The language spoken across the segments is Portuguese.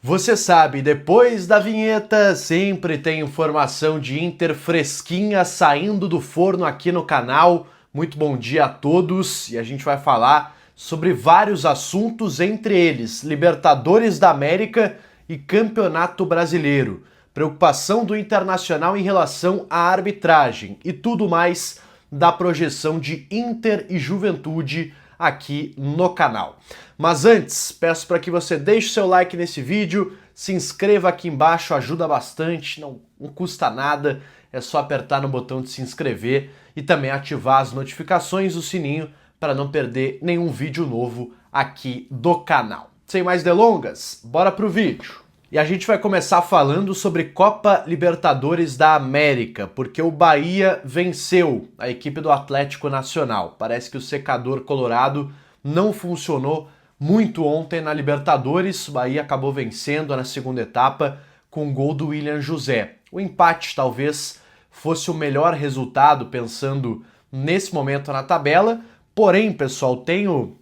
Você sabe, depois da vinheta sempre tem informação de Inter fresquinha saindo do forno aqui no canal. Muito bom dia a todos e a gente vai falar sobre vários assuntos, entre eles Libertadores da América e Campeonato Brasileiro, preocupação do Internacional em relação à arbitragem e tudo mais da projeção de Inter e Juventude aqui no canal. Mas antes, peço para que você deixe seu like nesse vídeo, se inscreva aqui embaixo, ajuda bastante, não custa nada, é só apertar no botão de se inscrever e também ativar as notificações, o sininho, para não perder nenhum vídeo novo aqui do canal. Sem mais delongas, bora pro vídeo! E a gente vai começar falando sobre Copa Libertadores da América, porque o Bahia venceu a equipe do Atlético Nacional. Parece que o secador colorado não funcionou muito ontem na Libertadores. O Bahia acabou vencendo na segunda etapa com o gol do William José. O empate talvez fosse o melhor resultado pensando nesse momento na tabela. Porém, pessoal, tenho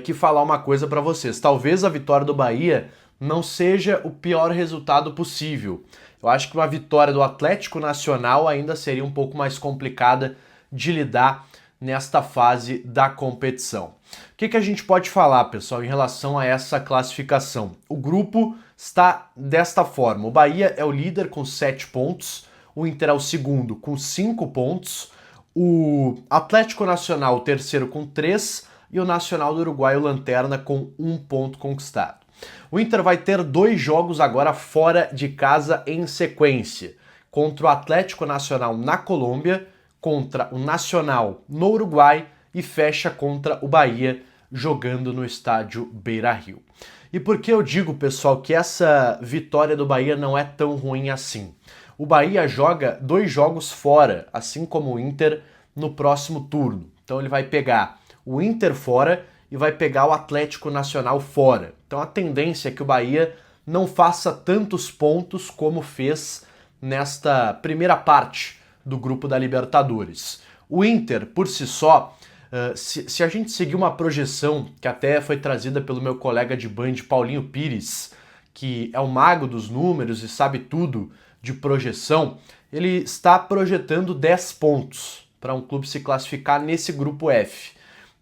que falar uma coisa para vocês. Talvez a vitória do Bahia não seja o pior resultado possível. Eu acho que uma vitória do Atlético Nacional ainda seria um pouco mais complicada de lidar nesta fase da competição. O que a gente pode falar, pessoal, em relação a essa classificação? O grupo está desta forma. O Bahia é o líder com 7 pontos, o Inter é o segundo com 5 pontos, o Atlético Nacional o terceiro com 3 e o Nacional do Uruguai o lanterna com 1 ponto conquistado. O Inter vai ter 2 jogos agora fora de casa em sequência, contra o Atlético Nacional na Colômbia, contra o Nacional no Uruguai e fecha contra o Bahia jogando no estádio Beira-Rio. E por que eu digo, pessoal, que essa vitória do Bahia não é tão ruim assim? O Bahia joga 2 jogos fora, assim como o Inter no próximo turno. Então ele vai pegar o Inter fora e vai pegar o Atlético Nacional fora. Então a tendência é que o Bahia não faça tantos pontos como fez nesta primeira parte do grupo da Libertadores. O Inter, por si só, se a gente seguir uma projeção que até foi trazida pelo meu colega de Band, Paulinho Pires, que é o mago dos números e sabe tudo de projeção, ele está projetando 10 pontos para um clube se classificar nesse grupo F.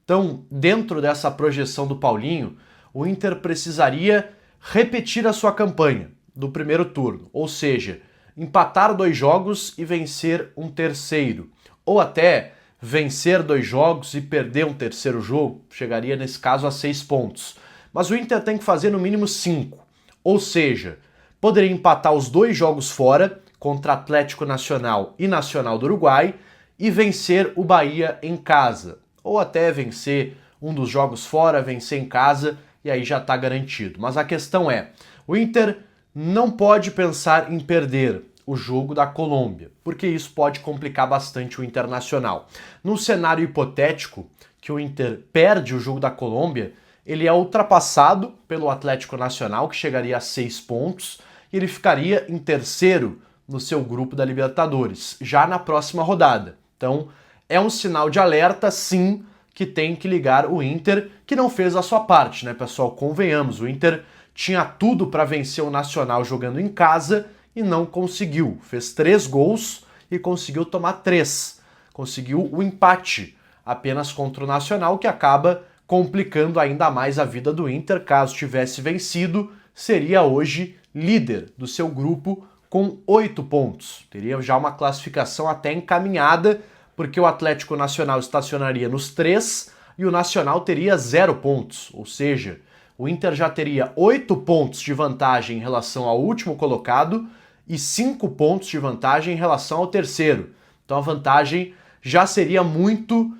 Então, dentro dessa projeção do Paulinho, o Inter precisaria repetir a sua campanha do primeiro turno, ou seja, empatar 2 jogos e vencer um terceiro, ou até vencer 2 jogos e perder um terceiro jogo, chegaria nesse caso a 6 pontos. Mas o Inter tem que fazer no mínimo 5, ou seja, poderia empatar os 2 jogos fora, contra Atlético Nacional e Nacional do Uruguai, e vencer o Bahia em casa. Ou até vencer um dos jogos fora, vencer em casa, e aí já está garantido. Mas a questão é, o Inter não pode pensar em perder o jogo da Colômbia, porque isso pode complicar bastante o Internacional. Num cenário hipotético, que o Inter perde o jogo da Colômbia, ele é ultrapassado pelo Atlético Nacional, que chegaria a 6 pontos, e ele ficaria em terceiro no seu grupo da Libertadores, já na próxima rodada. Então, é um sinal de alerta, sim, que tem que ligar o Inter, que não fez a sua parte, né, pessoal? Convenhamos, o Inter tinha tudo para vencer o Nacional jogando em casa e não conseguiu. Fez 3 gols e conseguiu tomar 3. Conseguiu o empate apenas contra o Nacional, que acaba complicando ainda mais a vida do Inter. Caso tivesse vencido, seria hoje líder do seu grupo com 8 pontos. Teria já uma classificação até encaminhada, porque o Atlético Nacional estacionaria nos 3 e o Nacional teria 0 pontos, ou seja, o Inter já teria 8 pontos de vantagem em relação ao último colocado e 5 pontos de vantagem em relação ao terceiro. Então a vantagem já seria muito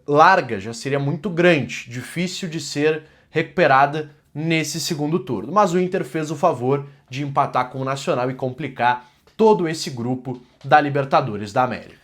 larga, já seria muito grande, difícil de ser recuperada nesse segundo turno. Mas o Inter fez o favor de empatar com o Nacional e complicar todo esse grupo da Libertadores da América.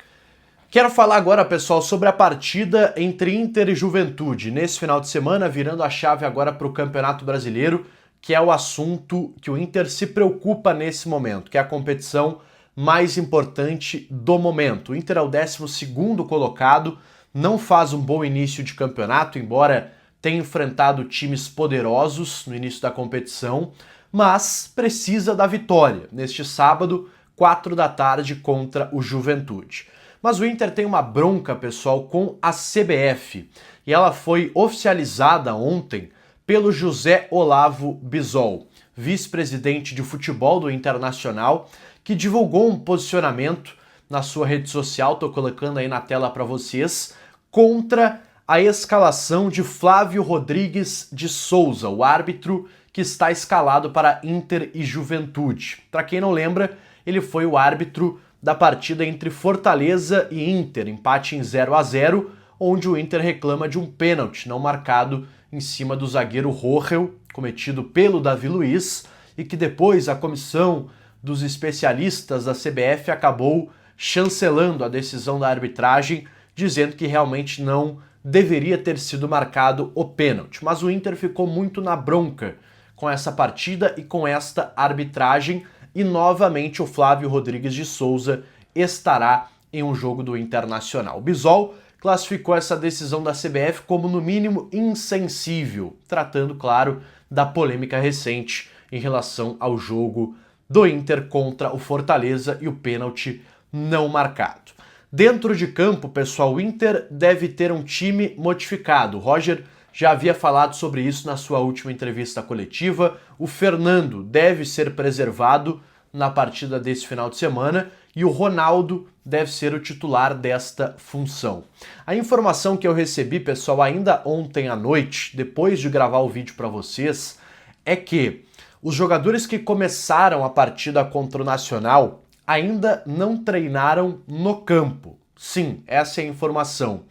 Quero falar agora, pessoal, sobre a partida entre Inter e Juventude, nesse final de semana, virando a chave agora para o Campeonato Brasileiro, que é o assunto que o Inter se preocupa nesse momento, que é a competição mais importante do momento. O Inter é o 12º colocado, não faz um bom início de campeonato, embora tenha enfrentado times poderosos no início da competição, mas precisa da vitória neste sábado, 4 da tarde, contra o Juventude. Mas o Inter tem uma bronca, pessoal, com a CBF, e ela foi oficializada ontem pelo José Olavo Bisol, vice-presidente de futebol do Internacional, que divulgou um posicionamento na sua rede social, estou colocando aí na tela para vocês, contra a escalação de Flávio Rodrigues de Souza, o árbitro que está escalado para Inter e Juventude. Para quem não lembra, ele foi o árbitro da partida entre Fortaleza e Inter, empate em 0-0, onde o Inter reclama de um pênalti não marcado em cima do zagueiro Rohel, cometido pelo Davi Luiz, e que depois a comissão dos especialistas da CBF acabou chancelando a decisão da arbitragem, dizendo que realmente não deveria ter sido marcado o pênalti. Mas o Inter ficou muito na bronca com essa partida e com esta arbitragem, e novamente o Flávio Rodrigues de Souza estará em um jogo do Internacional. O Bisol classificou essa decisão da CBF como, no mínimo, insensível, tratando, claro, da polêmica recente em relação ao jogo do Inter contra o Fortaleza e o pênalti não marcado. Dentro de campo, pessoal, o Inter deve ter um time modificado. O Roger já havia falado sobre isso na sua última entrevista coletiva. O Fernando deve ser preservado na partida desse final de semana e o Ronaldo deve ser o titular desta função. A informação que eu recebi, pessoal, ainda ontem à noite, depois de gravar o vídeo para vocês, é que os jogadores que começaram a partida contra o Nacional ainda não treinaram no campo. Sim, essa é a informação.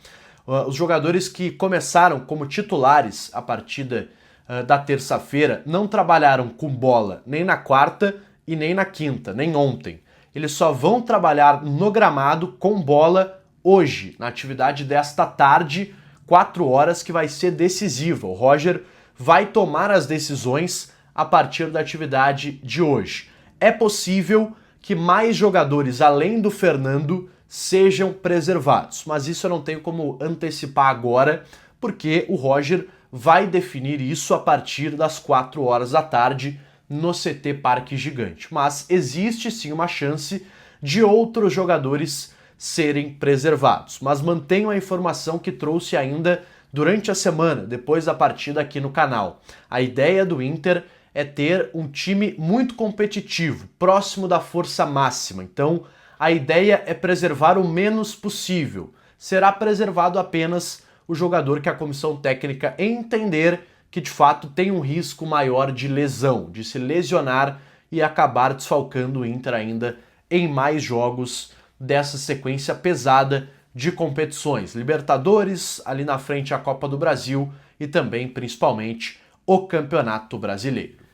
Os jogadores que começaram como titulares a partida da terça-feira não trabalharam com bola nem na quarta e nem na quinta, nem ontem. Eles só vão trabalhar no gramado com bola hoje, na atividade desta tarde, 4 horas, que vai ser decisiva. O Roger vai tomar as decisões a partir da atividade de hoje. É possível que mais jogadores, além do Fernando, sejam preservados, mas isso eu não tenho como antecipar agora, porque o Roger vai definir isso a partir das 4 horas da tarde no CT Parque Gigante. Mas existe sim uma chance de outros jogadores serem preservados. Mas mantenho a informação que trouxe ainda durante a semana, depois da partida aqui no canal. A ideia do Inter é ter um time muito competitivo, próximo da força máxima. Então, a ideia é preservar o menos possível. Será preservado apenas o jogador que a comissão técnica entender que de fato tem um risco maior de lesão, de se lesionar e acabar desfalcando o Inter ainda em mais jogos dessa sequência pesada de competições. Libertadores, ali na frente a Copa do Brasil e também, principalmente, o Campeonato Brasileiro.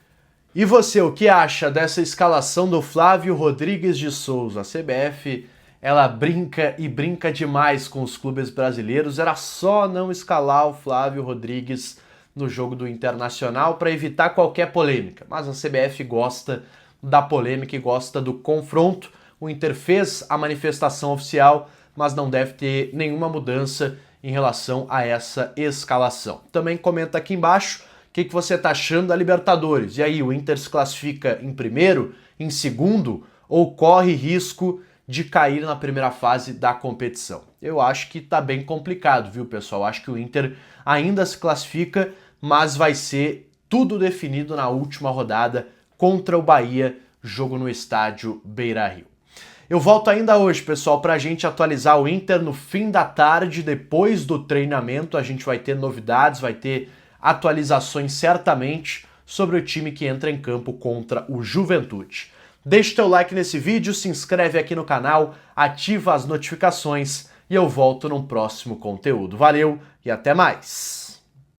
E você, o que acha dessa escalação do Flávio Rodrigues de Souza? A CBF, ela brinca e brinca demais com os clubes brasileiros. Era só não escalar o Flávio Rodrigues no jogo do Internacional para evitar qualquer polêmica. Mas a CBF gosta da polêmica e gosta do confronto. O Inter fez a manifestação oficial, mas não deve ter nenhuma mudança em relação a essa escalação. Também comenta aqui embaixo o que você está achando da Libertadores. E aí, o Inter se classifica em primeiro, em segundo, ou corre risco de cair na primeira fase da competição? Eu acho que está bem complicado, viu, pessoal? Acho que o Inter ainda se classifica, mas vai ser tudo definido na última rodada contra o Bahia, jogo no estádio Beira-Rio. Eu volto ainda hoje, pessoal, para a gente atualizar o Inter no fim da tarde, depois do treinamento. A gente vai ter novidades, vai ter atualizações certamente sobre o time que entra em campo contra o Juventude. Deixa o teu like nesse vídeo, se inscreve aqui no canal, ativa as notificações e eu volto num próximo conteúdo. Valeu e até mais!